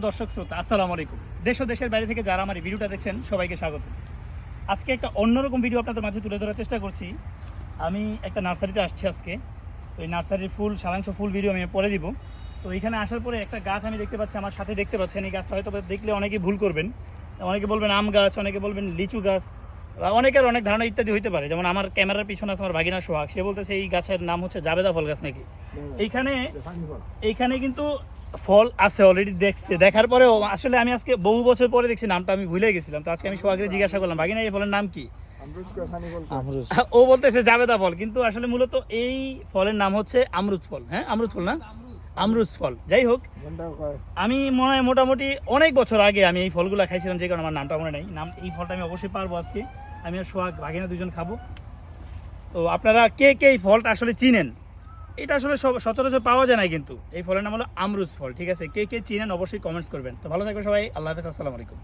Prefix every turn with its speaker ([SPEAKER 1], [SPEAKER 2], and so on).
[SPEAKER 1] দর্শক শ্রোতা আসসালামু আলাইকুম। দেশ ও দেশের বাইরে থেকে যারা আমার এই ভিডিওটা দেখছেন সবাইকে স্বাগত। আজকে একটা অন্যরকম ভিডিও আপনাদের মাঝে তুলে ধরার চেষ্টা করছি। আমি একটা নার্সারিতে আসছি আজকে। তো এই নার্সারির সারাংশ ফুল ভিডিও আমি পরে দিব। তো এখানে আসার পরে একটা গাছ আমি দেখতে পাচ্ছি, আমার সাথে দেখতে পাচ্ছেন। এই গাছটা হয়তো দেখলে অনেকেই ভুল করবেন, অনেকে বলবেন আম গাছ, অনেকে বলবেন লিচু গাছ, অনেকের অনেক ধারণা ইত্যাদি হইতে পারে। যেমন আমার ক্যামেরার পিছনে আছে আমার ভাগিনা সোহাগ, সে বলতেছে এই গাছের নাম হচ্ছে জাবেদা ফল গাছ নাকি। এইখানে কিন্তু ফল আছে অলরেডি, দেখার পরেও আসলে আমি আজকে বহু বছর পরে দেখছি, নামটা আমি ভুলে গেছিলাম। তো আজকে আমি সোহাগরে জিজ্ঞাসা করলাম, ভাগিনা এই ফলের নাম কি? ও বলতেছে জাবেদা ফল, কিন্তু আসলে মূলত এই ফলের নাম হচ্ছে আমরুদ ফল। হ্যাঁ, আমরুদ ফল না, আমরুদ ফল। যাই হোক, আমি মনে হয় মোটামুটি অনেক বছর আগে আমি এই ফলগুলো খাইছিলাম, যে কারণে আমার নামটা মনে নেই। এই ফলটা আমি অবশ্যই পারবো আজকে। আমি আর সোহাগ ভাগিনা দুজন খাবো। তো আপনারা কে কে এই ফলটা আসলে চিনেন? এটা আসলে সচরাচর পাওয়া যায় না, কিন্তু এই ফলের নাম হলো আমরুদ ফল। ঠিক আছে, কে কে চিনেন অবশ্যই কমেন্টস করবেন। তো ভালো থাকবে সবাই, আল্লাহ হাফেজ, আসসালামু আলাইকুম।